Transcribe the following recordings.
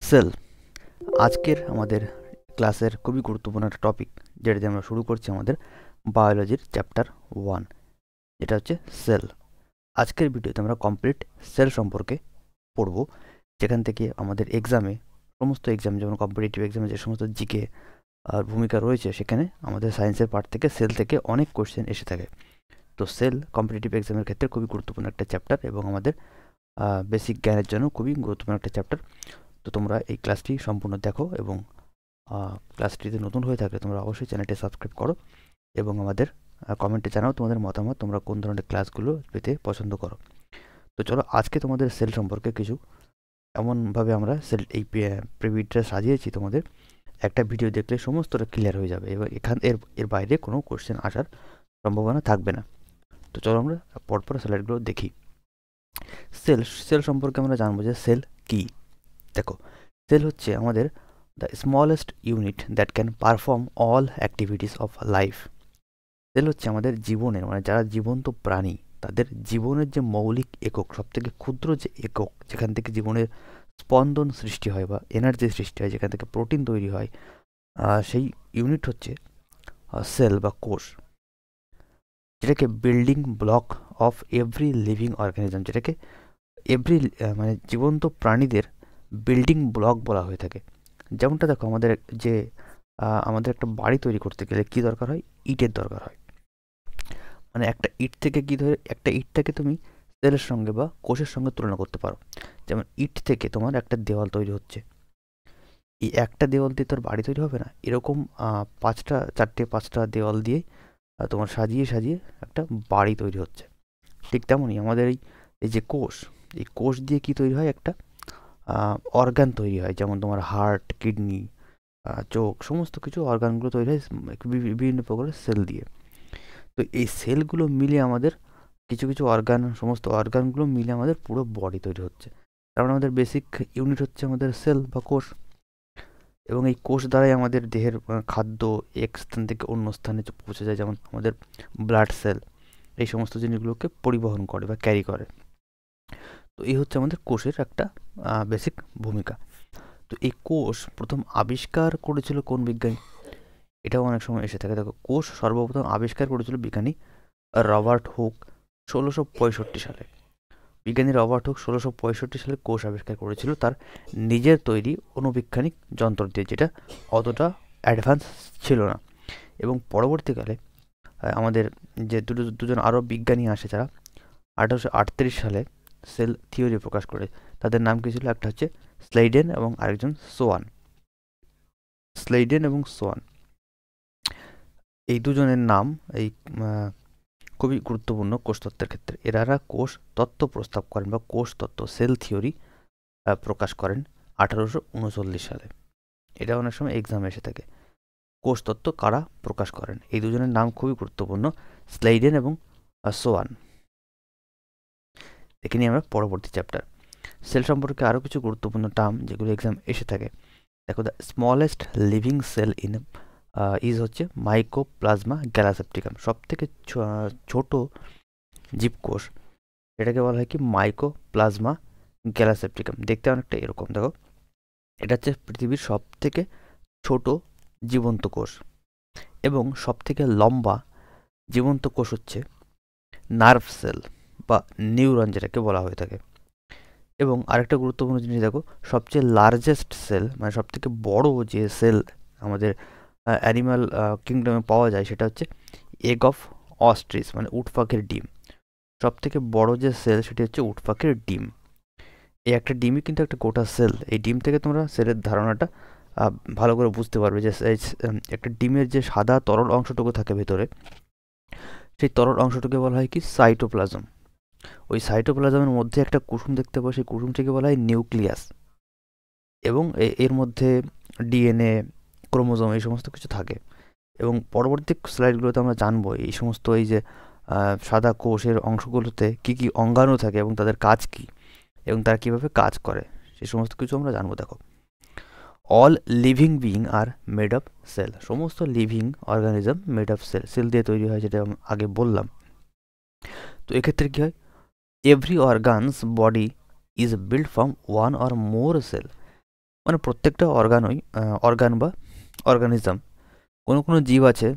Sell আজকের আমাদের ক্লাসের খুবই গুরুত্বপূর্ণ একটা টপিক, যেটা দিয়ে আমরা শুরু করছি আমাদের বায়োলজির চ্যাপ্টার 1, যেটা হচ্ছে সেল। আজকের ভিডিওতে আমরা কমপ্লিট সেল সম্পর্কে পড়ব, যেখান থেকে আমাদের এক্সামে সমস্ত এক্সাম, যেমন কম্পিটিটিভ এক্সামে যে সমস্ত জিকে আর ভূমিকা রয়েছে, সেখানে আমাদের সায়েন্সের পার্ট থেকে সেল থেকে অনেক কোশ্চেন এসে থাকে। তো সেল কম্পিটিটিভ এক্সামের ক্ষেত্রে খুবই গুরুত্বপূর্ণ একটা চ্যাপ্টার এবং আমাদের বেসিক জ্ঞানের জন্য খুবই গুরুত্বপূর্ণ একটা চ্যাপ্টার। তো তোমরা এই ক্লাসটি সম্পূর্ণ দেখো এবং ক্লাসটিতে নতুন হয়ে থাকলে তোমরা অবশ্যই চ্যানেলটি সাবস্ক্রাইব করো এবং আমাদের কমেন্টে জানাও তোমাদের মতামত, তোমরা কোন ধরনের ক্লাসগুলো পেতে পছন্দ করো। তো চলো, আজকে তোমাদের সেল সম্পর্কে কিছু এমনভাবে আমরা সেল এই প্রিভিউটা সাজিয়েছি, তোমাদের একটা ভিডিও দেখলে সমস্তটা ক্লিয়ার হয়ে যাবে এবং এর বাইরে কোনো কোশ্চেন আসার সম্ভাবনা থাকবে না। তো চলো আমরা পরপর স্লাইডগুলো দেখি। সেল সম্পর্কে আমরা জানবো যে সেল কি। দেখো, সেল হচ্ছে আমাদের the smallest unit that can perform all activities of life. Cell হচ্ছে আমাদের জীবনের, মানে যারা জীবন্ত প্রাণী তাদের জীবনের যে মৌলিক একক, সব থেকে ক্ষুদ্র যে একক, যেখান থেকে জীবনের স্পন্দন সৃষ্টি হয় বা এনার্জি সৃষ্টি হয়, যেখান থেকে প্রোটিন তৈরি হয়, সেই ইউনিট হচ্ছে সেল বা কোষ, যেটাকে building block of every living organism, যেটাকে এভরি মানে জীবন্ত প্রাণীদের বিল্ডিং ব্লক বলা হয়ে থাকে। যেমনটা দেখো, আমাদের একটা বাড়ি তৈরি করতে গেলে কি দরকার হয়? ইটের দরকার হয়। মানে একটা ইট থেকে কি ধরে একটা ইটটাকে তুমি সেলের সঙ্গে বা কোষের সঙ্গে তুলনা করতে পারো। যেমন ইট থেকে তোমার একটা দেওয়াল তৈরি হচ্ছে, এই একটা দেওয়াল দিয়ে তোর বাড়ি তৈরি হবে না, এরকম পাঁচটা দেওয়াল দিয়ে তোমার সাজিয়ে সাজিয়ে একটা বাড়ি তৈরি হচ্ছে। ঠিক তেমনই আমাদের এই যে কোষ, এই কোষ দিয়ে কি তৈরি হয়? একটা অর্গান তৈরি হয়, যেমন তোমার হার্ট, কিডনি, চোখ, সমস্ত কিছু অর্গানগুলো তৈরি হয় বিভিন্ন প্রকারের সেল দিয়ে। তো এই সেলগুলো মিলে আমাদের কিছু কিছু সমস্ত অর্গানগুলো মিলে আমাদের পুরো বডি তৈরি হচ্ছে। তার মানে আমাদের বেসিক ইউনিট হচ্ছে আমাদের সেল বা কোষ, এবং এই কোষ দ্বারাই আমাদের দেহের খাদ্য এক স্থান থেকে অন্য স্থানে পৌঁছে যায়, যেমন আমাদের ব্লাড সেল এই সমস্ত জিনিসগুলোকে পরিবহন করে বা ক্যারি করে। তো এই হচ্ছে আমাদের কোষের একটা বেসিক ভূমিকা। তো এই কোষ প্রথম আবিষ্কার করেছিল কোন বিজ্ঞানী? এটাও অনেক সময় এসে থাকে। দেখো, কোষ সর্বপ্রথম আবিষ্কার করেছিল বিজ্ঞানী রবার্ট হুক 1665 সালে। বিজ্ঞানী রবার্ট হুক 1665 সালে কোষ আবিষ্কার করেছিল তার নিজের তৈরি অণুবীক্ষণিক যন্ত্র দিয়ে, যেটা অতটা অ্যাডভান্স ছিল না। এবং পরবর্তীকালে আমাদের যে দুজন আরও বিজ্ঞানী আসে, যারা 1838 সালে সেল থিওরি প্রকাশ করে। তাদের নাম কি ছিল? একটা হচ্ছে স্লেইডেন এবং আরেকজন সোয়ান। এই দুজনের নাম এই খুবই গুরুত্বপূর্ণ কোষতত্ত্বের ক্ষেত্রে। এনারা কোষ তত্ত্ব প্রস্তাব করেন বা কোষ তত্ত্ব, সেল থিওরি প্রকাশ করেন 1839 সালে। এটা অনেক সময় এক্সামে এসে থাকে। কোষ তত্ত্ব কারা প্রকাশ করেন? এই দুজনের নাম খুবই গুরুত্বপূর্ণ, স্লেইডেন এবং সোয়ান। দেখে নিই আমরা পরবর্তী চ্যাপ্টার। সেল সম্পর্কে আরও কিছু গুরুত্বপূর্ণ টার্ম যেগুলো এক্সাম এসে থাকে। দেখো, the smallest living sell in is হচ্ছে মাইকোপ্লাজমা গ্যালাসেপ্টিকাম। সব থেকে ছোট জীবকোষ, এটাকে বলা হয় কি? মাইকোপ্লাজমা গ্যালাসেপ্টিকাম। দেখতে অনেকটা এরকম। দেখো, এটা হচ্ছে পৃথিবীর সব থেকে ছোট জীবন্ত কোষ এবং সব থেকে লম্বা জীবন্ত কোষ হচ্ছে নার্ভ সেল বা নিউরন, যেটাকে বলা হয়ে থাকে। এবং আরেকটা গুরুত্বপূর্ণ জিনিস দেখো, সবচেয়ে লার্জেস্ট সেল, মানে সব থেকে বড় যে সেল আমাদের অ্যানিম্যাল কিংডমে পাওয়া যায়, সেটা হচ্ছে এগ অফ অস্ট্রিচ, মানে উট পাখির ডিম। সব থেকে বড় যে সেল, সেটি হচ্ছে উট পাখির ডিম। এই একটা ডিমই কিন্তু একটা গোটা সেল। এই ডিম থেকে তোমরা সেলের ধারণাটা ভালো করে বুঝতে পারবে যে একটা ডিমের যে সাদা তরল অংশটুকু থাকে ভেতরে, সেই তরল অংশটুকে বলা হয় কি? সাইটোপ্লাজম। ওই সাইটোপ্লাজমের মধ্যে একটা কুসুম দেখতে পাবো, সেই কুসুমটিকে বলা হয় নিউক্লিয়াস। এবং এর মধ্যে ডিএনএ, ক্রোমোজোম, এই সমস্ত কিছু থাকে। এবং পরবর্তী স্লাইডগুলোতে আমরা জানবো এই সমস্ত এই যে সাদা কোষের অংশগুলোতে কি কি অঙ্গাণু থাকে এবং তাদের কাজ কি এবং তারা কিভাবে কাজ করে, সেই সমস্ত কিছু আমরা জানবো। দেখো, all living being are made of cell. সমস্ত living organism made of cell দিয়ে তৈরি হয়, যেটা আমি আগে বললাম। তো এক্ষেত্রে কি হয়? Every organs body is build from one or more cell. মানে প্রত্যেকটা অর্গান বা অর্গানিজম, কোনো জীব আছে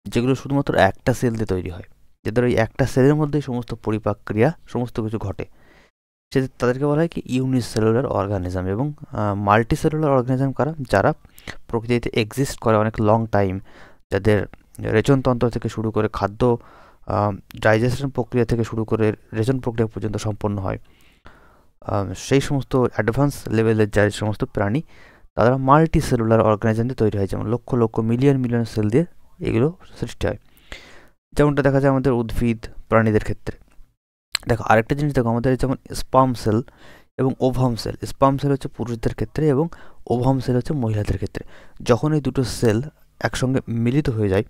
যেগুলো শুধুমাত্র একটা সেল দিয়ে তৈরি হয়, যাদের ওই একটা সেলের মধ্যেই সমস্ত পরিপাক ক্রিয়া সমস্ত কিছু ঘটে, সে তাদেরকে বলা হয় কি ইউনিসেলুলার অর্গানিজম। এবং মাল্টি সেলুলার অর্গানিজম কারা? যারা প্রকৃতিতে এক্সিস্ট করে অনেক লং টাইম, যাদের রেচনতন্ত্র থেকে শুরু করে খাদ্য ডাইজেশন প্রক্রিয়া থেকে শুরু করে রেচন প্রক্রিয়া পর্যন্ত সম্পন্ন হয়, সেই সমস্ত অ্যাডভান্স লেভেলের যে সমস্ত প্রাণী, তারা মাল্টি সেলুলার অর্গানিজম দিয়ে তৈরি হয়, যেমন lakh lakh million million sell দিয়ে এগুলো সৃষ্টি হয়। যেমনটা দেখা যায় আমাদের উদ্ভিদ প্রাণীদের ক্ষেত্রে। দেখো আরেকটা জিনিস দেখো, আমাদের যেমন স্পার্ম সেল এবং ওভাম সেল। স্পার্ম সেল হচ্ছে পুরুষদের ক্ষেত্রে এবং ওভাম সেল হচ্ছে মহিলাদের ক্ষেত্রে। যখন এই দুটো সেল একসঙ্গে মিলিত হয়ে যায়,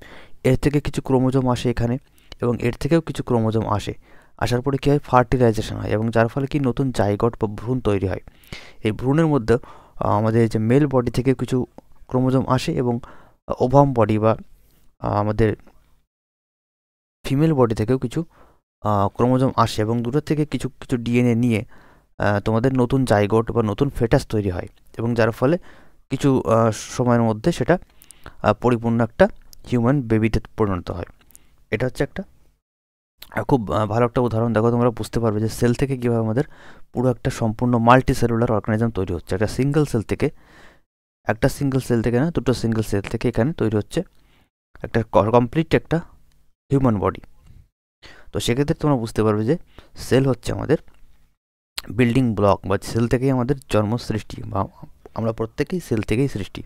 এর থেকে কিছু ক্রোমোজোম আসে এখানে এবং এর থেকেও কিছু ক্রোমোজোম আসার পরে কী হয়, ফার্টিলাইজেশন হয় এবং যার ফলে কি নতুন জাইগট বা ভ্রূণ তৈরি হয়। এই ভ্রূণের মধ্যে আমাদের যে মেল বডি থেকে কিছু ক্রোমোজোম আসে এবং ওভাম বডি বা আমাদের ফিমেল বডি থেকেও কিছু ক্রোমোজোম আসে এবং দুটোর থেকে কিছু কিছু ডিএনএ নিয়ে তোমাদের নতুন জাইগোট বা নতুন ফেটাস তৈরি হয় এবং যার ফলে কিছু সময়ের মধ্যে সেটা পরিপূর্ণ একটা হিউম্যান বেবিতে পরিণত হয়। এটা হচ্ছে একটা খুব ভালো একটা উদাহরণ। দেখো তোমরা বুঝতে পারবে যে সেল থেকে কীভাবে আমাদের পুরো একটা সম্পূর্ণ মাল্টি সেলুলার অর্গানিজম তৈরি হচ্ছে। একটা সিঙ্গেল সেল থেকে না, দুটো সিঙ্গেল সেল থেকে এখানে তৈরি হচ্ছে একটা কমপ্লিট একটা হিউম্যান বডি। তো সেক্ষেত্রে তোমরা বুঝতে পারবে যে সেল হচ্ছে আমাদের বিল্ডিং ব্লক, বা সেল থেকেই আমাদের জন্ম সৃষ্টি, বা আমরা প্রত্যেকেই সেল থেকেই সৃষ্টি।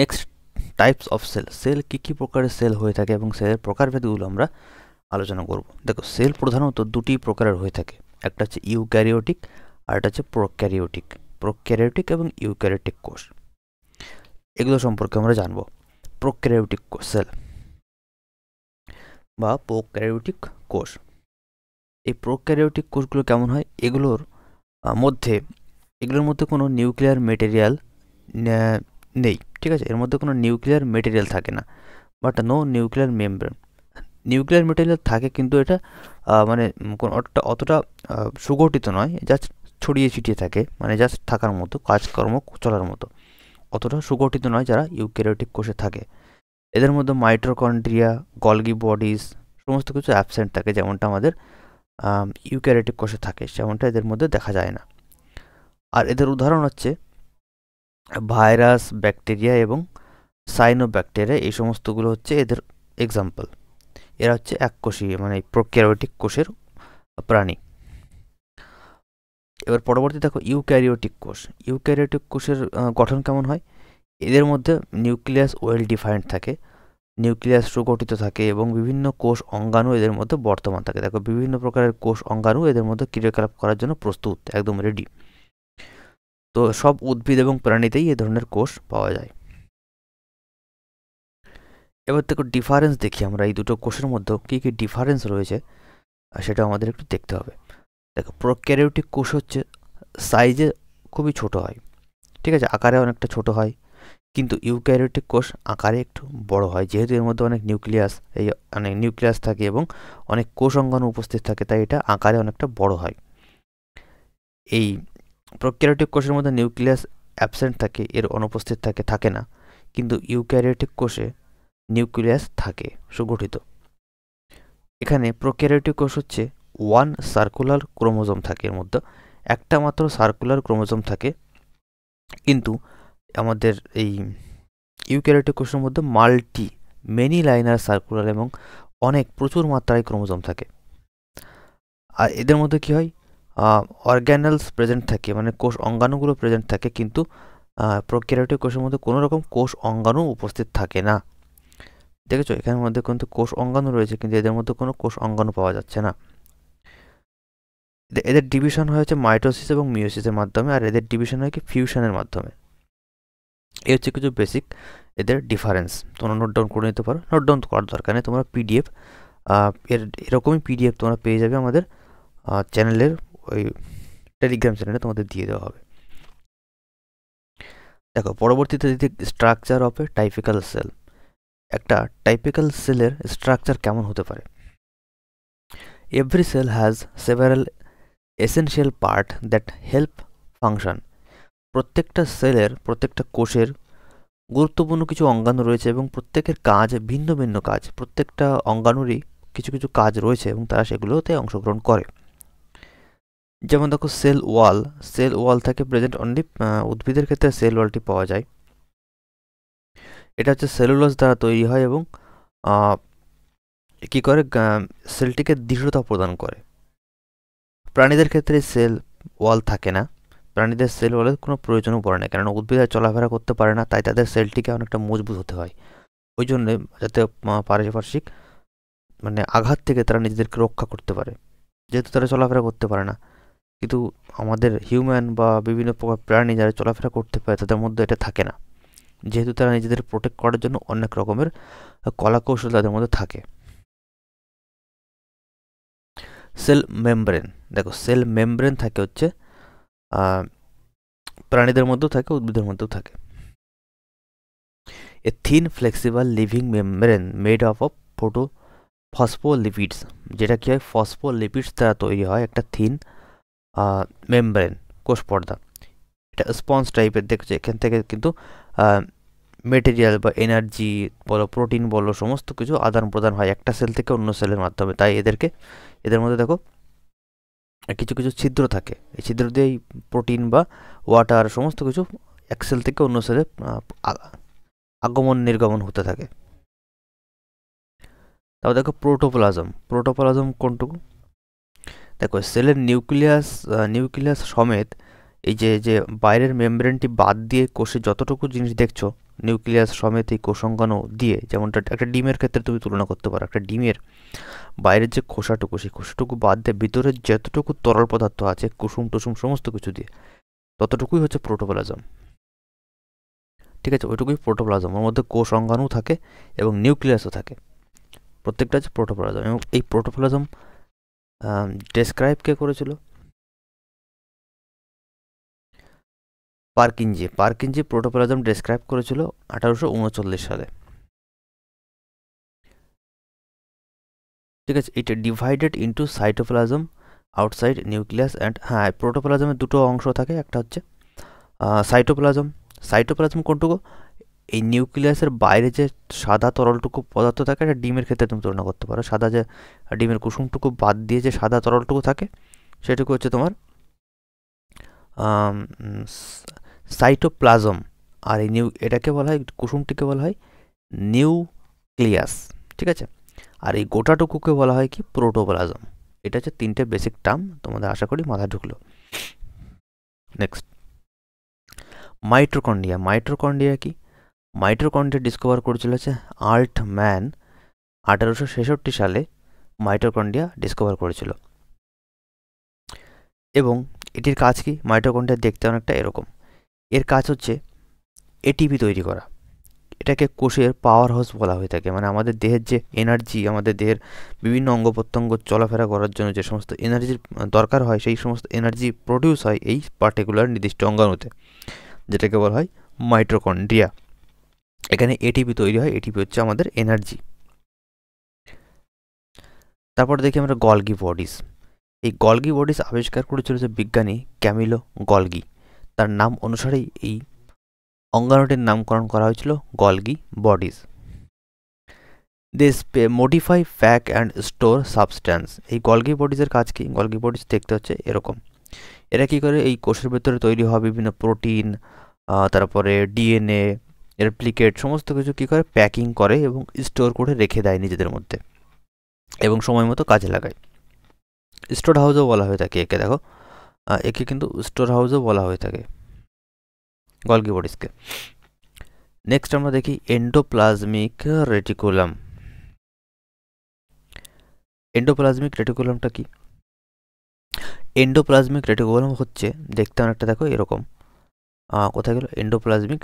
নেক্সট টাইপস অফ সেল কী কী প্রকারের সেল হয়ে থাকে এবং সেলের প্রকারভেদগুলো আমরা আলোচনা করব। দেখো সেল প্রধানত দুটি প্রকারের হয়ে থাকে, একটা হচ্ছে ইউক্যারিওটিক আর একটা হচ্ছে প্রোক্যারিওটিক এবং ইউক্যারিওটিক কোষ। এগুলো সম্পর্কে আমরা জানবো। প্রোক্যারিওটিক সেল বা প্রোক্যারিওটিক কোষ, এই প্রোক্যারিওটিক কোষগুলো কেমন হয়? এগুলোর মধ্যে কোনো নিউক্লিয়ার মেটেরিয়াল নেই, ঠিক আছে? এর মধ্যে কোনো নিউক্লিয়ার মেটেরিয়াল থাকে না, but no nuclear membrane. Nuclear material থাকে কিন্তু এটা মানে অতটা সুগঠিত নয়, জাস্ট ছড়িয়ে ছিটিয়ে থাকে, মানে জাস্ট থাকার মতো, কাজকর্ম চলার মতো, অতটা সুগঠিত নয় যারা ইউক্যারিওটিক কোষে থাকে। এদের মধ্যে মাইটোকন্ড্রিয়া, গলগি বডিজ সমস্ত কিছু অ্যাবসেন্ট থাকে, যেমনটা আমাদের ইউক্যারিওটিক কোষে থাকে, যেমনটা এদের মধ্যে দেখা যায় না। আর এদের উদাহরণ হচ্ছে ভাইরাস, ব্যাকটেরিয়া এবং সাইনোব্যাকটেরিয়া, এই সমস্তগুলো হচ্ছে এদের এক্সাম্পল। এরা হচ্ছে এককোষী মানে প্রোক্যারিওটিক কোষের প্রাণী। এবার পরবর্তী দেখো ইউক্যারিওটিক কোষের গঠন কেমন হয়? এদের মধ্যে নিউক্লিয়াস ওয়েল ডিফাইন্ড থাকে, নিউক্লিয়াস সুগঠিত থাকে এবং বিভিন্ন কোষ অঙ্গাণু এদের মধ্যে বর্তমান থাকে। দেখো বিভিন্ন প্রকারের কোষ অঙ্গাণু এদের মধ্যে ক্রিয়াকলাপ করার জন্য প্রস্তুত, একদম রেডি। তো সব উদ্ভিদ এবং প্রাণীতেই এ ধরনের কোষ পাওয়া যায়। এবার দেখো ডিফারেন্স দেখি আমরা এই দুটো কোষের মধ্যে কী কী ডিফারেন্স রয়েছে, সেটা আমাদের একটু দেখতে হবে। দেখো প্রোক্যারিওটিক কোষ হচ্ছে সাইজে খুবই ছোট হয়, ঠিক আছে, আকারে অনেকটা ছোট হয়, কিন্তু ইউক্যারিওটিক কোষ আকারে একটু বড় হয়, যেহেতু এর মধ্যে অনেক নিউক্লিয়াস থাকে এবং অনেক কোষ অঙ্গাণু উপস্থিত থাকে, তাই এটা আকারে অনেকটা বড় হয়। এই প্রোক্যারিওটিক কোষের মধ্যে নিউক্লিয়াস অ্যাবসেন্ট থাকে, এর অনুপস্থিত থাকে না, কিন্তু ইউক্যারিওটিক কোষে নিউক্লিয়াস থাকে সুগঠিত। এখানে প্রোক্যারিওটিক কোষ হচ্ছে ওয়ান সার্কুলার ক্রোমোজোম থাকে, এর মধ্যে একটা মাত্র সার্কুলার ক্রোমোজোম থাকে, কিন্তু আমাদের এই ইউক্যারিওটিক কোষের মধ্যে মেনি লাইনার সার্কুলার এবং প্রচুর মাত্রায় ক্রোমোজোম থাকে। আর এদের মধ্যে কি হয়, অর্গ্যানেলস প্রেজেন্ট থাকে, মানে কোষ অঙ্গাণুগুলো প্রেজেন্ট থাকে, কিন্তু প্রোক্যারিওটিক কোষের মধ্যে কোনো রকম কোষ অঙ্গাণু উপস্থিত থাকে না। দেখেছো এখানের মধ্যে কিন্তু কোষ অঙ্গাণু রয়েছে, কিন্তু এদের মধ্যে কোনো কোষ অঙ্গাণু পাওয়া যাচ্ছে না। এদের ডিভিশন হয়েছে মাইটোসিস এবং মিওসিসের মাধ্যমে, আর এদের ডিভিশন হয় কি ফিউশনের মাধ্যমে। এই হচ্ছে কিছু বেসিক এদের ডিফারেন্স, তোমরা নোট ডাউন করে নিতে পারো। নোট ডাউন করার দরকার নেই, তোমরা পিডিএফ এরকমই পিডিএফ তোমরা পেয়ে যাবে আমাদের চ্যানেলের ওই টেলিগ্রাম চ্যানেলে তোমাদের দিয়ে দেওয়া হবে। দেখো পরবর্তীতে structure of a typical cell. একটা টাইপিক্যাল সেলের স্ট্রাকচার কেমন হতে পারে? Every cell has several essential part that help function. প্রত্যেকটা সেলের, প্রত্যেকটা কোষের গুরুত্বপূর্ণ কিছু অঙ্গাণু রয়েছে এবং প্রত্যেকের কাজ ভিন্ন ভিন্ন কাজ। প্রত্যেকটা অঙ্গাণুরই কিছু কিছু কাজ রয়েছে এবং তারা সেগুলোতে অংশগ্রহণ করে। যেমন দেখো সেল ওয়াল থাকে প্রেজেন্ট অনলি উদ্ভিদের ক্ষেত্রে সেল ওয়ালটি পাওয়া যায়। এটা হচ্ছে সেলুলোজ দ্বারা তৈরি হয় এবং কি করে সেলটিকে দৃঢ়তা প্রদান করে। প্রাণীদের ক্ষেত্রে সেল ওয়াল থাকে না, প্রাণীদের সেল ওয়ালের কোনো প্রয়োজনও পড়ে না, কেননা উদ্ভিদ চলাফেরা করতে পারে না, তাই তাদের সেলটিকে অনেকটা মজবুত হতে হয়। ওই জন্যে যাতে পারিপার্শ্বিক মানে আঘাত থেকে তারা নিজেদেরকে রক্ষা করতে পারে, যেহেতু তারা চলাফেরা করতে পারে না। কিন্তু আমাদের হিউম্যান বা বিভিন্ন প্রকার প্রাণী যারা চলাফেরা করতে পারে তাদের মধ্যে এটা থাকে না, যেহেতু তারা নিজেদের প্রোটেক্ট করার জন্য অনেক রকমের কলাকৌশল তাদের মধ্যে থাকে। সেল মেমব্রেন, দেখো সেল মেমব্রেন থাকে হচ্ছে প্রাণীদের মধ্যেও থাকে, উদ্ভিদের মধ্যেও থাকে। এ thin flexible living membrane made of phospholipids, যেটা কি হয় ফসফোলিপিডস দ্বারা তৈরি হয় একটা থিন মেমব্রেন, কোষ পর্দা। এটা স্পঞ্জ টাইপের, দেখছে এখান থেকে কিন্তু মেটেরিয়াল বা এনার্জি বলো, প্রোটিন বলো, সমস্ত কিছু আদান প্রদান হয় একটা সেল থেকে অন্য সেলের মাধ্যমে। তাই এদের মধ্যে দেখো কিছু কিছু ছিদ্র থাকে, এই ছিদ্র দিয়েই প্রোটিন বা ওয়াটার সমস্ত কিছু এক সেল থেকে অন্য সেলে আগমন নির্গমন হতে থাকে। তারপর দেখো প্রোটোপ্লাজম কোনটুকু? দেখো সেলের নিউক্লিয়াস সমেত এই যে বাইরের মেমব্রেনটি বাদ দিয়ে কোষে যতটুকু জিনিস দেখছো, নিউক্লিয়াস সমেত এই কোষাঙ্গাণু দিয়ে, যেমনটা একটা ডিমের ক্ষেত্রে তুমি তুলনা করতে পারো। একটা ডিমের বাইরের যে খোসাটুকু, সেই খোসাটুকু বাদ দিয়ে ভিতরে যতটুকু তরল পদার্থ আছে, কুসুম টুসুম সমস্ত কিছু দিয়ে, ততটুকুই হচ্ছে প্রোটোপ্লাজম। ঠিক আছে, ওইটুকুই প্রোটোপ্লাজম। ওর মধ্যে কোষ অঙ্গাণু থাকে এবং নিউক্লিয়াসও থাকে, প্রত্যেকটা হচ্ছে প্রোটোপ্লাজম। এবং এই প্রোটোপ্লাজম ডেসক্রাইব কে করেছিল? পার্কিনজি প্রোটোপ্লাজম ডেসক্রাইব করেছিল 1839 সালে। ঠিক আছে, এটা divided into cytoplasm, outside nucleus and, হ্যাঁ প্রোটোপ্লাজমের দুটো অংশ থাকে, একটা হচ্ছে সাইটোপ্লাজম কোনটুকু? এই নিউক্লিয়াসের বাইরে যে সাদা তরলটুকু পদার্থ থাকে, একটা ডিমের ক্ষেত্রে তুমি তুলনা করতে পারো, সাদা যে ডিমের কুসুমটুকু বাদ দিয়ে যে সাদা তরলটুকু থাকে, সেটুকু হচ্ছে তোমার সাইটোপ্লাজম। আর এই এটাকে বলা হয়, কুসুমটিকে বলা হয় নিউক্লিয়াস। ঠিক আছে, আর এই গোটাটুকুকে বলা হয় কি? প্রোটোপ্লাজম। এটা হচ্ছে তিনটে বেসিক টার্ম, তোমাদের আশা করি মাথায় ঢুকলো। নেক্সট, মাইটোকন্ড্রিয়া কি? মাইটোকন্ড্রিয়া ডিসকভার করেছিল হচ্ছে আল্টম্যান 1866 সালে। মাইটোকন্ড্রিয়া ডিসকভার করেছিল এবং এটির কাজ কি? মাইটোকন্ড্রিয়া দেখতে অনেকটা এরকম। এর কাজ হচ্ছে এটিপি তৈরি করা। এটাকে কোষের পাওয়ার হাউস বলা হয়ে থাকে। মানে আমাদের দেহের যে এনার্জি, আমাদের দেহের বিভিন্ন অঙ্গ প্রত্যঙ্গ চলাফেরা করার জন্য যে সমস্ত এনার্জির দরকার হয়, সেই সমস্ত এনার্জি প্রডিউস হয় এই পার্টিকুলার নির্দিষ্ট অঙ্গাণুতে, যেটাকে বলা হয় মাইটোকন্ড্রিয়া। এখানে এটিপি তৈরি হয়, এটিপি হচ্ছে আমাদের এনার্জি। তারপর দেখি আমরা গলগি বডিজ। এই গলগি বডিজ আবিষ্কার করেছিল যে বিজ্ঞানী ক্যামিলো গলগি। তার নাম অনুসারেই এই অঙ্গাণুটির নামকরণ করা হয়েছিল Golgi bodies. Modify pack and store substance. এই গলগি বডিজের কাজ কি? গলগি বডিজ দেখতে হচ্ছে এরকম। এরা কী করে? এই কোষের ভেতরে তৈরি হওয়া বিভিন্ন প্রোটিন, তারপরে ডিএনএ, রেপ্লিকেট সমস্ত কিছু কী করে? প্যাকিং করে এবং স্টোর করে রেখে দেয় নিজেদের মধ্যে এবং সময় মতো কাজে লাগায়। স্টোর হাউসও বলা হয়ে থাকে একে। দেখো একে কিন্তু স্টোর হাউসও বলা হয়ে থাকে গলগি বডিজকে। নেক্সট আমরা দেখি এন্ডোপ্লাজমিক রেটিকুলাম। এন্ডোপ্লাজমিক রেটিকুলামটা কি? এন্ডোপ্লাজমিক রেটিকুলাম হচ্ছে দেখতে অনেকটা দেখো এরকম। কোথায় গেল এন্ডোপ্লাজমিক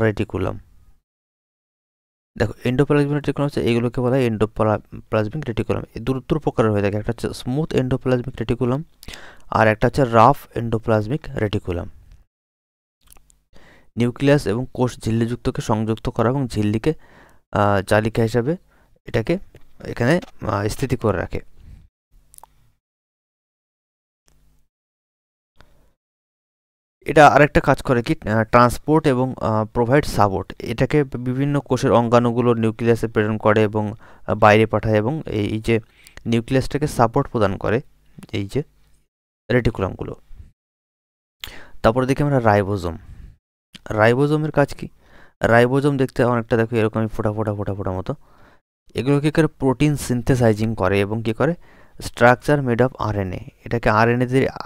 রেটিকুলাম? দেখো এন্ডোপ্লাজমিক রেটিকুলাম হচ্ছে, এগুলোকে বলা হয় এন্ডোপ্লাজমিক রেটিকুলাম। দু প্রকারের হয়ে থাকে, একটা হচ্ছে স্মুথ এন্ডোপ্লাজমিক রেটিকুলাম আর একটা হচ্ছে রাফ এন্ডোপ্লাজমিক রেটিকুলাম। নিউক্লিয়াস এবং কোষ ঝিল্লিযুক্তকে সংযুক্ত করা এবং ঝিল্লিকে জালিকা হিসাবে এটাকে এখানে স্থিতি করে রাখে। এটা আরেকটা কাজ করে কি, ট্রান্সপোর্ট এবং প্রোভাইড সাপোর্ট। এটাকে বিভিন্ন কোষের অঙ্গাণুগুলো নিউক্লিয়াসে প্রেরণ করে এবং বাইরে পাঠায়, এবং এই যে নিউক্লিয়াসটাকে সাপোর্ট প্রদান করে এই যে রেটিকুলামগুলো। তারপরে দেখি আমরা রাইবোজোম। রাইবোজোমের কাজ কি? রাইবোজোম দেখতে অনেকটা দেখো এরকমই ফোটা ফোটা ফোটা ফোটা মতো। এগুলো কী করে, প্রোটিন সিনথেসাইজিং করে এবং কী করে, স্ট্রাকচার মেড অফ আরএনএ। এটাকে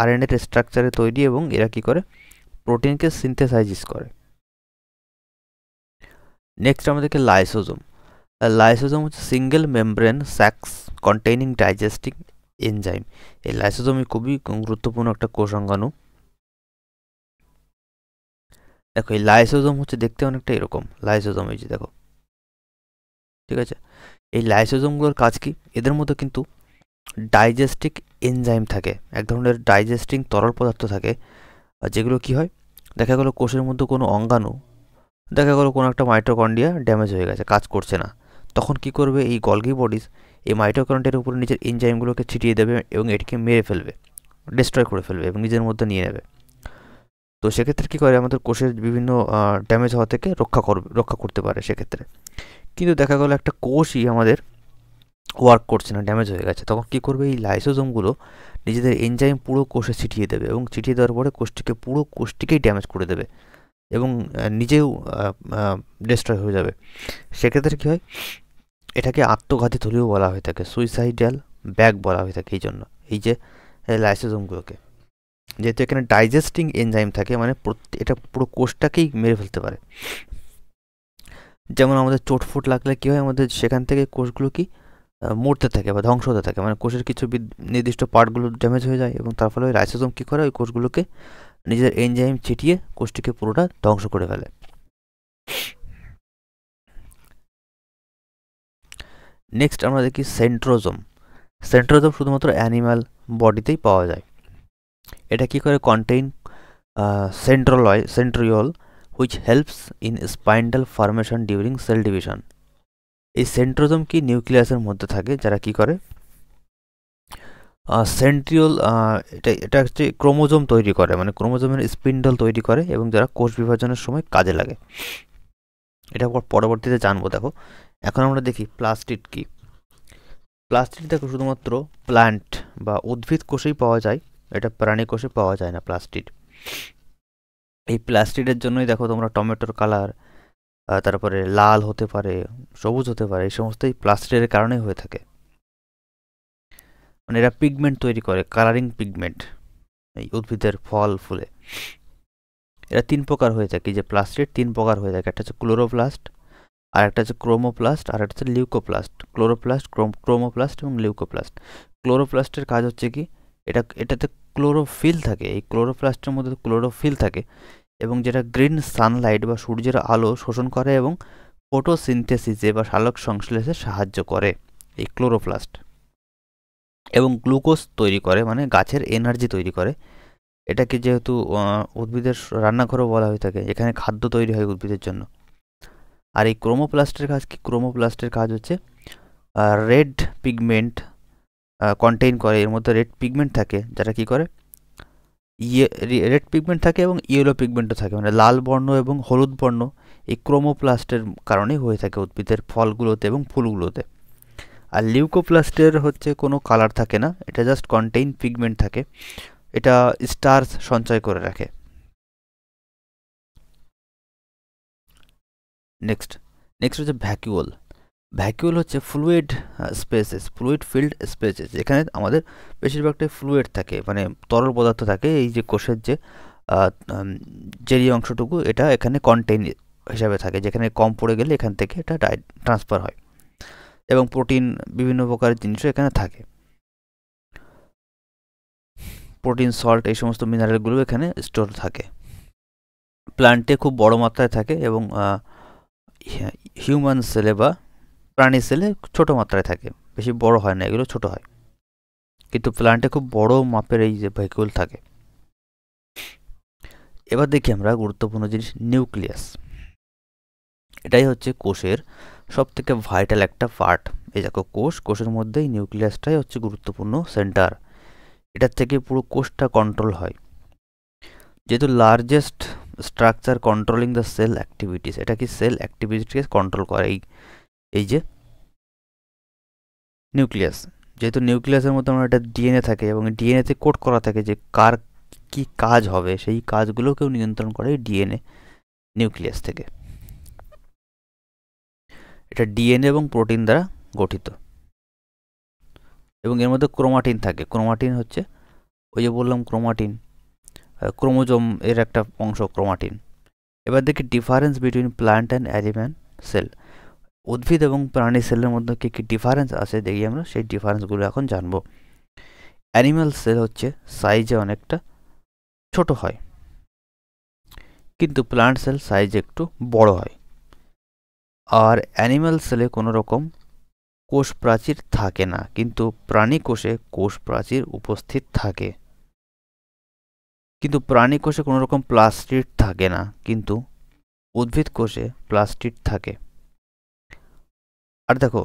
আরএনএর স্ট্রাকচারে তৈরি, এবং এরা কী করে, প্রোটিনকে সিনথেসাইজিস করে। নেক্সট আমরা দেখি লাইসোজোম। লাইসোজোম হচ্ছে single membrane sacs containing digesting enzyme. এই লাইসোজোমই খুবই গুরুত্বপূর্ণ একটা কোষ অঙ্গাণু। দেখো এই লাইসোজোম হচ্ছে দেখতে অনেকটা এরকম, লাইসোজোম এই যে দেখো, ঠিক আছে। এই লাইসোজোমগুলোর কাজ কি? এদের মধ্যে কিন্তু ডাইজেস্টিক এনজাইম থাকে, এক ধরনের ডাইজেস্টিং তরল পদার্থ থাকে, যেগুলো কি হয়, দেখা গেলো কোষের মধ্যে কোনো অঙ্গাণু, দেখা গেলো কোনো একটা মাইটোকন্ড্রিয়া ড্যামেজ হয়ে গেছে, কাজ করছে না, তখন কি করবে এই গলগি বডিজ এই মাইটোকন্ড্রিয়ার উপরে নিজের এনজাইমগুলোকে ছিটিয়ে দেবে এবং এটিকে মেরে ফেলবে, ডিস্ট্রয় করে ফেলবে এবং নিজের মধ্যে নিয়ে নেবে। তো সেক্ষেত্রে কী করে, আমাদের কোষের বিভিন্ন ড্যামেজ হওয়া থেকে রক্ষা করতে পারে সেক্ষেত্রে। কিন্তু দেখা গেলো একটা কোষই আমাদের ওয়ার্ক করছে না, ড্যামেজ হয়ে গেছে, তখন কী করবে, এই লাইসোজোমগুলো নিজেদের এনজাইম পুরো কোষে ছিটিয়ে দেবে এবং ছিটিয়ে দেওয়ার পরে পুরো কোষটিকেই ড্যামেজ করে দেবে এবং নিজেও ডিস্ট্রয় হয়ে যাবে। সেক্ষেত্রে কী হয়, এটাকে আত্মঘাতী থলিও বলা হয়ে থাকে, সুইসাইডাল ব্যাগ বলা হয়ে থাকে। এই জন্য এই যে লাইসোজোমগুলোকে, যেহেতু এখানে ডাইজেস্টিং এনজাইম থাকে, মানে এটা পুরো কোষটাকেই মেরে ফেলতে পারে। যেমন আমাদের চোটফোট লাগলে কী হয়, আমাদের সেখান থেকে কোষগুলো কি মরতে থাকে বা ধ্বংস হতে থাকে, মানে কোষের কিছু নির্দিষ্ট পার্টগুলো ড্যামেজ হয়ে যায় এবং তার ফলে ওই লাইসোজোম কী করে, ওই কোষগুলোকে নিজের এনজাইম ছিটিয়ে কোষটিকে পুরোটা ধ্বংস করে ফেলে। নেক্সট আমরা দেখি সেন্ট্রোজোম। সেন্ট্রোজোম শুধুমাত্র অ্যানিম্যাল বডিতেই পাওয়া যায়। এটা কি করে, contain centriole which helps in spindle formation during cell division. এই সেন্ট্রোজোম কি নিউক্লিয়াসের মধ্যে থাকে, যারা কি করে সেন্ট্রিওল, এটা হচ্ছে ক্রোমোজোম তৈরি করে, মানে ক্রোমোজোমের স্পিন্ডল তৈরি করে এবং যারা কোষ বিভাজনের সময় কাজে লাগে। এটা পরবর্তীতে জানবো। দেখো এখন আমরা দেখি প্লাস্টিড কি। প্লাস্টিড দেখো শুধুমাত্র প্ল্যান্ট বা উদ্ভিদ কোষেই পাওয়া যায়, এটা প্রাণী কোষে পাওয়া যায় না প্লাস্টিড। এই প্লাস্টিডের জন্যই দেখো তোমরা টমেটোর কালার, তারপরে লাল হতে পারে, সবুজ হতে পারে, এই সমস্ত এই প্লাস্টিডের কারণেই হয়ে থাকে। মানে এরা পিগমেন্ট তৈরি করে, কালারিং পিগমেন্ট এই উদ্ভিদের ফল ফুলে। এরা তিন প্রকার হয়ে থাকে, যে প্লাস্টিড তিন প্রকার হয়ে থাকে, একটা হচ্ছে ক্লোরোপ্লাস্ট, আর একটা হচ্ছে ক্রোমোপ্লাস্ট, আর একটা হচ্ছে লিউকোপ্লাস্ট। ক্লোরোপ্লাস্ট, ক্রোমোপ্লাস্ট এবং লিউকোপ্লাস্ট। ক্লোরোপ্লাস্টের কাজ হচ্ছে কি, এটাতে ক্লোরোফিল থাকে, এই ক্লোরোপ্লাস্টের মধ্যে ক্লোরোফিল থাকে এবং যেটা গ্রিন সানলাইট বা সূর্যের আলো শোষণ করে এবং ফটোসিনথেসিসে বা সালোক সংশ্লেষে সাহায্য করে এই ক্লোরোপ্লাস্ট, এবং গ্লুকোজ তৈরি করে, মানে গাছের এনার্জি তৈরি করে। এটাকে যেহেতু উদ্ভিদের রান্নাঘরও বলা হয়ে থাকে, এখানে খাদ্য তৈরি হয় উদ্ভিদের জন্য। আর এই ক্রোমোপ্লাস্টের কাজ কি, ক্রোমোপ্লাস্টের কাজ হচ্ছে রেড পিগমেন্ট কন্টেইন করে, এর মধ্যে রেড পিগমেন্ট থাকে, যারা কি করে রেড পিগমেন্ট থাকে এবং ইয়েলো পিগমেন্টও থাকে, মানে লাল বর্ণ এবং হলুদ বর্ণ এই ক্রোমোপ্লাস্টের কারণে হয়ে থাকে উদ্ভিদের ফলগুলোতে এবং ফুলগুলোতে। আর লিউকোপ্লাস্টের হচ্ছে কোনো কালার থাকে না, এটা জাস্ট কন্টেইন পিগমেন্ট থাকে, এটা স্টার্চ সঞ্চয় করে রাখে। নেক্সট হচ্ছে ভ্যাকুওল। ভ্যাকুওল হচ্ছে ফ্লুইড ফিল্ড স্পেসেস, এখানে আমাদের বেশিরভাগটাই ফ্লুইড থাকে, মানে তরল পদার্থ থাকে। এই যে কোষের যে জেলি অংশটুকু, এটা এখানে কন্টেইন হিসাবে থাকে, যেখানে কম পড়ে গেলে এখান থেকে এটা ট্রান্সফার হয়, এবং প্রোটিন বিভিন্ন প্রকারের জিনিসও এখানে থাকে, প্রোটিন, সল্ট, এই সমস্ত মিনারেলগুলো এখানে স্টোর থাকে। প্ল্যান্টে খুব বড় মাত্রায় থাকে এবং হিউম্যান সেলে বা প্রাণী সেলে ছোটো মাত্রায় থাকে, বেশি বড় হয় না, এগুলো ছোট হয়, কিন্তু প্ল্যান্টে খুব বড় মাপের এই যে ভ্যাকুওল থাকে। এবার দেখি আমরা গুরুত্বপূর্ণ জিনিস, নিউক্লিয়াস। এটাই হচ্ছে কোষের সব থেকে ভাইটাল একটা পার্ট। এই দেখো কোষের মধ্যেই নিউক্লিয়াসটাই হচ্ছে গুরুত্বপূর্ণ সেন্টার, এটার থেকে পুরো কোষটা কন্ট্রোল হয়। যেহেতু largest structure controlling the cell activities, এটা কি সেল অ্যাক্টিভিটিকে কন্ট্রোল করে এই যে নিউক্লিয়াস। যেহেতু নিউক্লিয়াসের মধ্যে আমার একটা ডিএনএ থাকে এবং ডিএনএতে কোড করা থাকে যে কার কি কাজ হবে, সেই কাজগুলোকেও নিয়ন্ত্রণ করে ডিএনএ নিউক্লিয়াস থেকে। এটা ডিএনএ এবং প্রোটিন দ্বারা গঠিত এবং এর মধ্যে ক্রোমাটিন থাকে। ক্রোমাটিন হচ্ছে ওই যে বললাম ক্রোমাটিন, ক্রোমোজোম এর একটা অংশ ক্রোমাটিন। এবার দেখি difference between plant and animal cell. উদ্ভিদ এবং প্রাণী সেলের মধ্যে কী কী ডিফারেন্স আছে দেখি আমরা, সেই ডিফারেন্সগুলো এখন জানবো। অ্যানিম্যাল সেল হচ্ছে সাইজে অনেকটা ছোট হয়, কিন্তু প্ল্যান্ট সেল সাইজে একটু বড় হয়। আর অ্যানিম্যাল সেলে কোনো রকম কোষ প্রাচীর থাকে না, কিন্তু প্রাণী কোষে কোষ প্রাচীর উপস্থিত থাকে। কিন্তু প্রাণী কোষে কোনো রকম প্লাস্টিড থাকে না, কিন্তু উদ্ভিদ কোষে প্লাস্টিড থাকে। আর দেখো,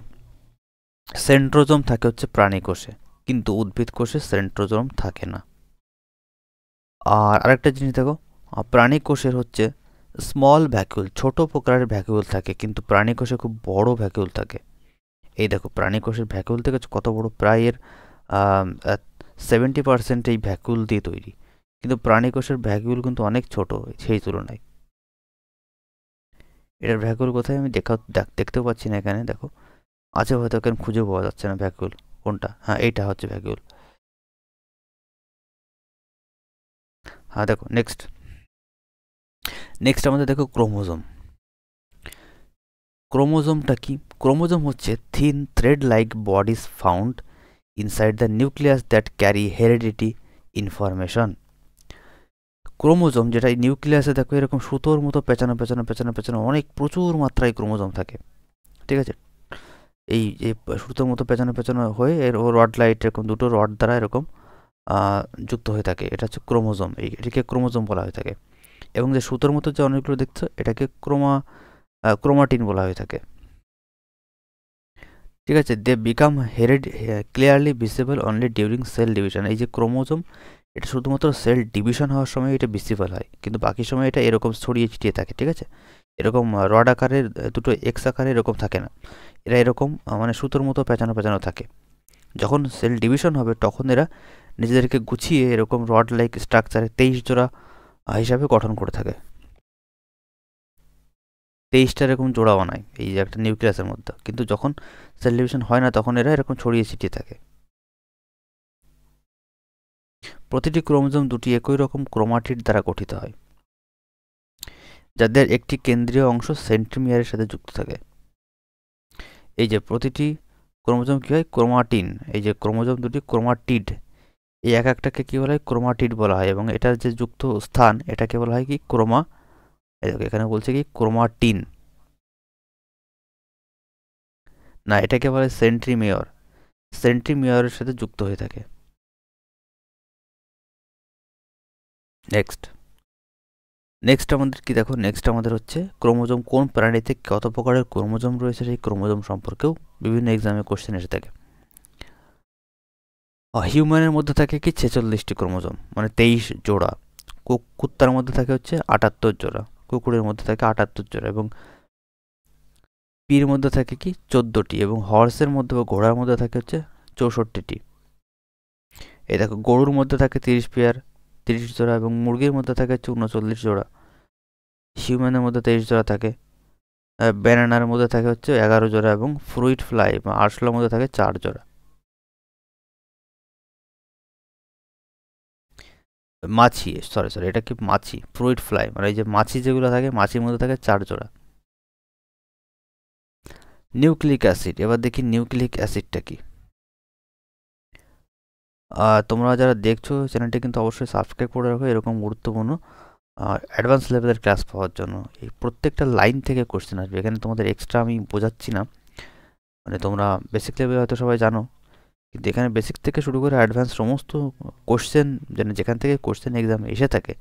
সেন্ট্রোজোম থাকে হচ্ছে প্রাণী কোষে, কিন্তু উদ্ভিদ কোষে সেন্ট্রোজোম থাকে না। আর আরেকটা জিনিস দেখো, প্রাণী কোষের হচ্ছে স্মল ভ্যাকুল, ছোট প্রকারের ভ্যাকুল থাকে, কিন্তু প্রাণী কোষে খুব বড় ভ্যাকুল থাকে। এই দেখো প্রাণী কোষের ভ্যাকুল থেকে কত বড়, প্রায় এর 70% এই ভ্যাকুল দিয়ে তৈরি, কিন্তু প্রাণী কোষের ভ্যাকুল কিন্তু অনেক ছোট সেই তুলনায়। এটার ভ্যাকুল কোথায় আমি দেখতেও পাচ্ছি না, এখানে দেখো আছে হয়তো, এখানে খুঁজে পাওয়া যাচ্ছে না ভ্যাকুল কোনটা। হ্যাঁ, এইটা হচ্ছে ভ্যাকুল। হ্যাঁ দেখো, নেক্সট আমাদের দেখো ক্রোমোজোম। ক্রোমোজোমটা কি? ক্রোমোজোম হচ্ছে thin thread like bodies found inside the nucleus that carry heredity information. Chromosome যেটা এই নিউক্লিয়াসে দেখো এরকম সুতোর মতো পেঁচানো পেঁচানো পেঁচানো পেঁচানো অনেক প্রচুর মাত্রায় ক্রোমোজোম থাকে, ঠিক আছে। এই যে সুতোর মতো পেঁচানো পেঁচানো হয়ে এর ও রড লাইট এরকম দুটো রড দ্বারা এরকম যুক্ত হয়ে থাকে, এটা হচ্ছে ক্রোমোজোম। এটাকে ক্রোমোজোম বলা হয়ে থাকে। এবং যে সুতোর মতো যে অনেকগুলো দেখছো এটাকে ক্রোমাটিন বলা হয়ে থাকে, ঠিক আছে। They become clearly visible only during cell division. এই যে ক্রোমোজোম, এটা শুধুমাত্র সেল ডিভিশন হওয়ার সময় এটা ভিজিবল হয়, কিন্তু বাকি সময় এটা এরকম ছড়িয়ে ছিটিয়ে থাকে, ঠিক আছে। এরকম রড আকারের দুটো এক্স আকারে এরকম থাকে না, এরা এরকম মানে সুতোর মতো পেঁচানো পেঁচানো থাকে। যখন সেল ডিভিশন হবে তখন এরা নিজেদেরকে গুছিয়ে এরকম রড লাইক স্ট্রাকচারে 23 জোড়া হিসাবে গঠন করে থাকে। 23টা এরকম জোড়া বানায় এই যে একটা নিউক্লিয়াসের মধ্যে, কিন্তু যখন সেল ডিভিশন হয় না তখন এরা এরকম ছড়িয়ে ছিটিয়ে থাকে। প্রতিটি ক্রোমোজোম দুটি একই রকম ক্রোমাটিড দ্বারা গঠিত হয়, যাদের একটি কেন্দ্রীয় অংশ সেন্ট্রিমিয়ারের সাথে যুক্ত থাকে। এই যে প্রতিটি ক্রোমোজোম কী হয়? ক্রোমাটিন। এই যে ক্রোমোজোম দুটি ক্রোমাটিড, এই এক একটাকে কী বলা হয়? ক্রোমাটিড বলা হয়। এবং এটার যে যুক্ত স্থান এটাকে বলা হয় কি? এখানে বলছে কি ক্রোমাটিন, না এটাকে বলে সেন্ট্রিমিয়ার। সেন্ট্রিমিয়ারের সাথে যুক্ত হয়ে থাকে। নেক্সট আমাদের কি দেখো, নেক্সট আমাদের হচ্ছে ক্রোমোজোম কোন প্রাণীতে কত প্রকারের ক্রোমোজোম রয়েছে সেই ক্রোমোজোম সম্পর্কেও বিভিন্ন এক্সামে কোশ্চেন এসে থাকে। হিউম্যানের মধ্যে থাকে কি 46টি ক্রোমোজোম, মানে 23 জোড়া। কুত্তার মধ্যে থাকে হচ্ছে 78 জোড়া, কুকুরের মধ্যে থাকে 78 জোড়া, এবং পির মধ্যে থাকে কি 14টি, এবং হর্সের মধ্যে বা ঘোড়ার মধ্যে থাকে হচ্ছে 64টি। এই দেখো গরুর মধ্যে থাকে 30 জোড়া, এবং মুরগির মধ্যে থাকে হচ্ছে 39 জোড়া। হিউম্যানের মধ্যে 23 জোড়া থাকে। ব্যানানার মধ্যে থাকে হচ্ছে 11 জোড়া, এবং ফ্রুইট ফ্লাই বা আরশোলার মধ্যে থাকে 4 জোড়া। সরি এটা কি মাছি, ফ্রুইট ফ্লাই মানে এই যে মাছি যেগুলো থাকে, মাছির মধ্যে থাকে 4 জোড়া। নিউক্লিক অ্যাসিড, এবার দেখি নিউক্লিক অ্যাসিডটা কি। তোমরা যারা দেখছো চ্যানেলটি কিন্তু অবশ্যই সাবস্ক্রাইব করে রাখো এরকম গুরুত্বপূর্ণ অ্যাডভান্স লেভেলের ক্লাস পাওয়ার জন্য। এই প্রত্যেকটা লাইন থেকে কোশ্চেন আসবে, এখানে তোমাদের এক্সট্রা আমি বোঝাচ্ছি না, মানে তোমরা বেসিক লেভেল হয়তো সবাই জানো, কিন্তু এখানে বেসিক থেকে শুরু করে অ্যাডভান্স সমস্ত কোশ্চেন যেখান থেকে কোশ্চেন এক্সাম এসে থাকে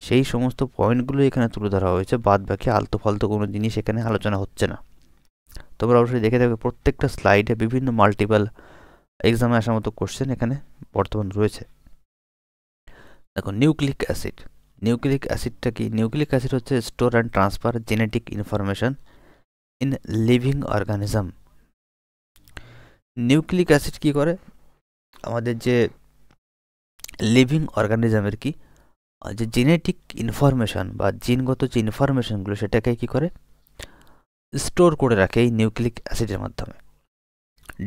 সেই সমস্ত পয়েন্টগুলো এখানে তুলে ধরা হয়েছে, বাদ বাকি আলতু ফালতু কোনো জিনিস এখানে আলোচনা হচ্ছে না। তোমরা অবশ্যই দেখে থাকবে প্রত্যেকটা স্লাইডে বিভিন্ন মাল্টিপল এক্সামে আসার মতো কোশ্চেন এখানে বর্তমান রয়েছে। দেখো নিউক্লিক অ্যাসিড, নিউক্লিক অ্যাসিডটা কি? নিউক্লিক অ্যাসিড হচ্ছে store and transfer genetic information in living organism. Nucleic acid কি করে? আমাদের যে লিভিং অর্গানিজমের কি যে জেনেটিক ইনফরমেশন বা জিনগত যে ইনফরমেশনগুলো সেটাকে কি করে স্টোর করে রাখে এই নিউক্লিক অ্যাসিডের মাধ্যমে।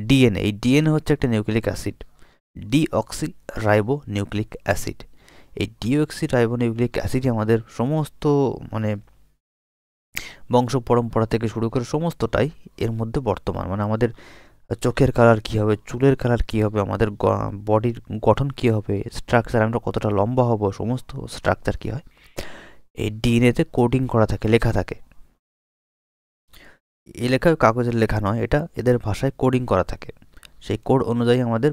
ডিএনএ, এই ডিএনএ হচ্ছে একটা nucleic acid, deoxy ribo nucleic acid. এই ডিঅক্সি রাইবো নিউক্লিক অ্যাসিডই আমাদের সমস্ত মানে বংশ পরম্পরা থেকে শুরু করে সমস্তটাই এর মধ্যে বর্তমান। মানে আমাদের চোখের কালার কী হবে, চুলের কালার কী হবে, আমাদের বডির গঠন কী হবে, স্ট্রাকচার, আমরা কতটা লম্বা হব, সমস্ত স্ট্রাকচার কী হয় এই ডিএনএতে কোডিং করা থাকে, লেখা থাকে। এই লেখা কাগজের লেখা নয়, এটা এদের ভাষায় কোডিং করা থাকে। সেই কোড অনুযায়ী আমাদের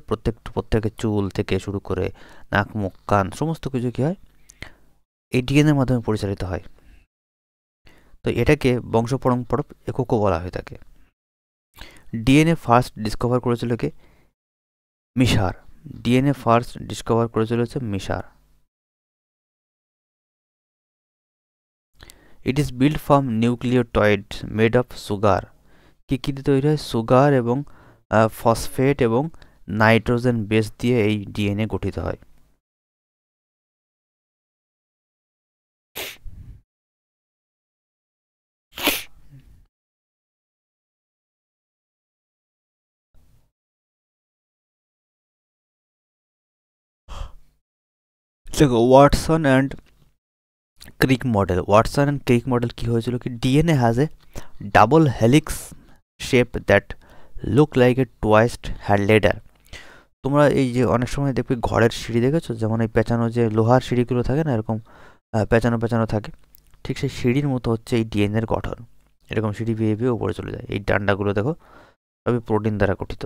প্রত্যেকের চুল থেকে শুরু করে নাক, মুখ, কান সমস্ত কিছু কী হয় এই ডিএনএর মাধ্যমে পরিচালিত হয়। তো এটাকে বংশ পরম্পরা এককও বলা হয়ে থাকে। ডিএনএ ফার্স্ট ডিসকভার করেছিল কে? মিশার। ডিএনএ ফার্স্ট ডিসকভার করেছিল হচ্ছে Miescher. It is build from nucleotide made of sugar. কী কী দিয়ে তৈরি হয়? সুগার এবং ফসফেট এবং নাইট্রোজেন বেস দিয়ে এই ডিএনএ গঠিত হয়। দেখো Watson and Crick model. Watson and Crick model কী হয়েছিল কি? DNA has a double helix shape that look like a twisted hand ladder. তোমরা এই যে অনেক সময় দেখবে ঘরের সিঁড়ি দেখেছো, যেমন এই পেঁচানো যে লোহার সিঁড়িগুলো থাকে না, এরকম পেঁচানো পেঁচানো থাকে, ঠিক সেই সিঁড়ির মতো হচ্ছে এই ডিএনএর গঠন। এরকম সিঁড়ি বেয়ে বেয়ে উপরে চলে যায়। এই ডান্ডাগুলো দেখো সবই প্রোটিন দ্বারা গঠিত।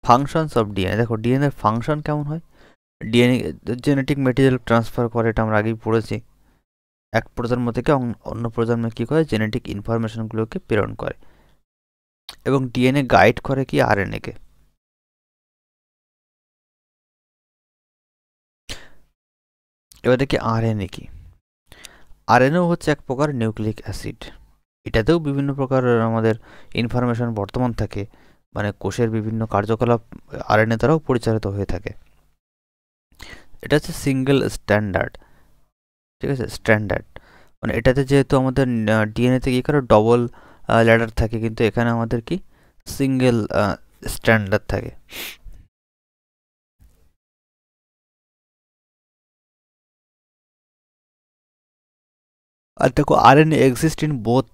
ফাংশনস অফ ডিএনএ, দেখো ডিএনএর ফাংশন কেমন হয়। ডিএনএ জেনেটিক মেটেরিয়াল ট্রান্সফার করে, এটা আমরা আগেই পড়েছি। এক প্রজন্ম থেকে অন্য প্রজন্মে কী করে জেনেটিক ইনফরমেশনগুলোকে প্রেরণ করে। এবং ডিএনএ গাইড করে কি আরএনএকে। এবার দেখি আরএনএ কি। আরএনএও হচ্ছে এক প্রকার নিউক্লিক অ্যাসিড। এটাতেও বিভিন্ন প্রকার আমাদের ইনফরমেশন বর্তমান থাকে, মানে কোষের বিভিন্ন কার্যকলাপ আরএনএ দ্বারাও পরিচালিত হয়ে থাকে। এটা হচ্ছে সিঙ্গেল স্ট্যান্ডার্ড, ঠিক আছে, স্ট্যান্ডার্ড। মানে এটাতে যেহেতু আমাদের ডিএনএতে কী করে ডবল ল্যাডার থাকে, কিন্তু এখানে আমাদের কি সিঙ্গেল স্ট্যান্ডার্ড থাকে। আর দেখো RNA exist in both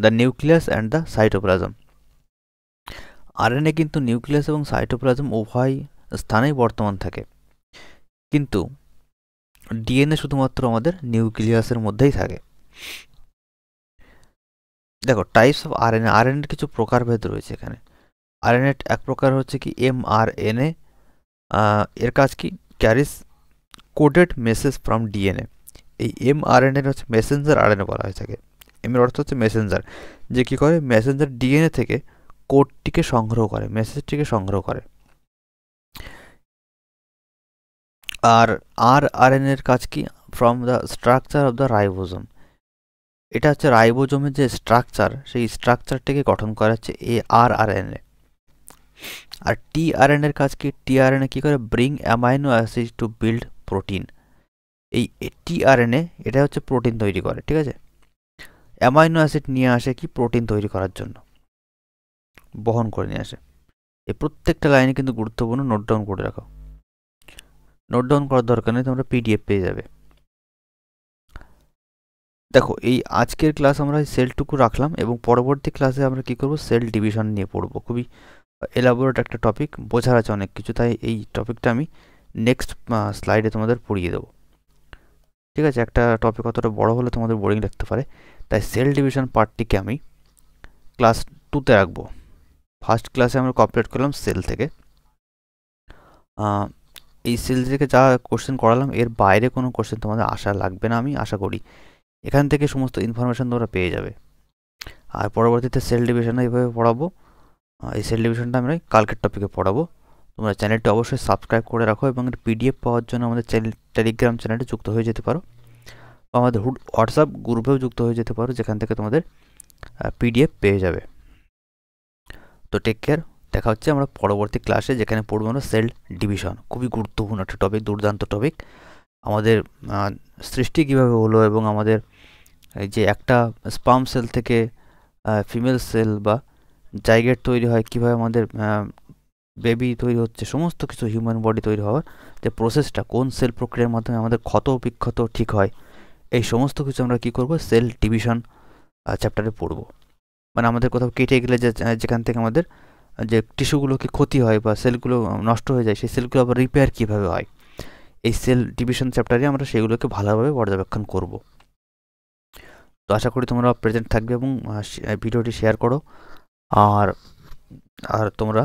the nucleus and the cytoplasm. RNA কিন্তু নিউক্লিয়াস এবং সাইটোপ্লাজম উভয় স্থানেই বর্তমান থাকে, কিন্তু ডিএনএ শুধুমাত্র আমাদের নিউক্লিয়াসের মধ্যেই থাকে। দেখো টাইপস অফ আরএনএ, আরএনএর কিছু প্রকারভেদ রয়েছে এখানে। আরএনএ এক প্রকার হচ্ছে কি এমআরএনএ। এর কাজ কি? Carries coded message from DNA. এই এমআরএনএ হচ্ছে মেসেঞ্জার আরএনএ বলা হয়ে থাকে। এর অর্থ হচ্ছে মেসেঞ্জার, যে কী করে মেসেঞ্জার ডিএনএ থেকে কোডটিকে সংগ্রহ করে, মেসেজটিকে সংগ্রহ করে। আর আরএনএর কাজ কি? From the structure of the ribosome. এটা হচ্ছে রাইবোজোমের যে স্ট্রাকচার, সেই স্ট্রাকচারটাকে গঠন করা হচ্ছে আরএনএ। আর টিআরএনএর কাজ কি? টিআরএনএ কী করে? Bring amino acid to build protein. এই টিআরএনএ এটা হচ্ছে প্রোটিন তৈরি করে, ঠিক আছে। অ্যামাইনো অ্যাসিড নিয়ে আসে কি প্রোটিন তৈরি করার জন্য, বহন করে নিয়ে আসে। এই প্রত্যেকটা লাইনে কিন্তু গুরুত্বপূর্ণ, নোট ডাউন করে রাখো। নোট ডাউন করার দরকার নেই, তোমরা পিডিএফ পেয়ে যাবে। দেখো এই আজকের ক্লাস আমরা সেলটুকু রাখলাম, এবং পরবর্তী ক্লাসে আমরা কি করব, সেল ডিভিশন নিয়ে পড়বো। খুবই এলাবোরেট একটা টপিক, বোঝার আছে অনেক কিছু, তাই এই টপিকটা আমি নেক্সট স্লাইডে তোমাদের পড়িয়ে দেবো, ঠিক আছে। একটা টপিক অতটা বড় হলে তোমাদের বোরিং লাগতে পারে, তাই সেল ডিভিশন পার্টটিকে আমি ক্লাস 2তে রাখবো। ফার্স্ট ক্লাসে আমরা কমপ্লিট করলাম সেল থেকে। এই সেল থেকে যা কোশ্চেন করালাম এর বাইরে কোনো কোশ্চেন তোমাদের আশা লাগবে না, আমি আশা করি। এখান থেকে সমস্ত ইনফরমেশান তোমরা পেয়ে যাবে। আর পরবর্তীতে সেল ডিভিশনে এইভাবে পড়াবো, এই সেল ডিভিশনটা আমরা কালকের টপিকে পড়াবো। তোমরা চ্যানেলটি অবশ্যই সাবস্ক্রাইব করে রাখো এবং পিডিএফ পাওয়ার জন্য আমাদের টেলিগ্রাম চ্যানেলে যুক্ত হয়ে যেতে পারো, বা আমাদের হোয়াটসঅ্যাপ গ্রুপেও যুক্ত হয়ে যেতে পারো, যেখান থেকে তোমাদের পিডিএফ পেয়ে যাবে। তো টেক কেয়ার, দেখা হচ্ছে আমরা পরবর্তী ক্লাসে, যেখানে পড়বো আমরা সেল ডিভিশন। খুবই গুরুত্বপূর্ণ একটা টপিক, দুর্দান্ত টপিক। আমাদের সৃষ্টি কীভাবে হলো এবং আমাদের এই যে একটা স্পার্ম সেল থেকে ফিমেল সেল বা জাইগেট তৈরি হয়, কীভাবে আমাদের বেবি তৈরি হচ্ছে, সমস্ত কিছু হিউম্যান বডি তৈরি হওয়ার যে প্রসেসটা, কোন সেল প্রক্রিয়ার মাধ্যমে আমাদের ক্ষত বিক্ষত ঠিক হয়, এই সমস্ত কিছু আমরা কী করবো সেল ডিভিশন চ্যাপ্টারে পড়বো। মানে আমাদের কোথাও কেটে গেলে যেখান থেকে আমাদের যে টিস্যুগুলোকে ক্ষতি হয় বা সেলগুলো নষ্ট হয়ে যায়, সেই সেলগুলো আবার রিপেয়ার কীভাবে হয়, এই সেল ডিভিশন চ্যাপ্টারে আমরা সেগুলোকে ভালোভাবে পর্যবেক্ষণ করব। তো আশা করি তোমরা প্রেজেন্ট থাকবে এবং ভিডিওটি শেয়ার করো, আর আর তোমরা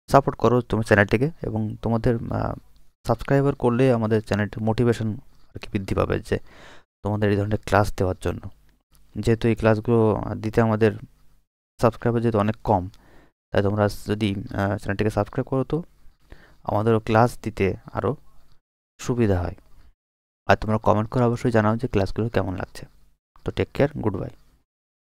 সাপোর্ট করো তোমার চ্যানেলটিকে, এবং তোমাদের সাবস্ক্রাইবার করলে আমাদের চ্যানেলটির মোটিভেশন আর কি বৃদ্ধি পাবে, যে তোমাদের এই ধরনের ক্লাস দেওয়ার জন্য। যেহেতু এই ক্লাসগুলো দিতে আমাদের সাবস্ক্রাইবার যেহেতু অনেক কম, তাই তোমরা যদি চ্যানেলটিকে সাবস্ক্রাইব করো তো আমাদেরও ক্লাস দিতে আরও সুবিধা হয়। আর তোমরা কমেন্ট করে অবশ্যই জানাও যে ক্লাসগুলো কেমন লাগছে। তো টেক কেয়ার, গুড বাই।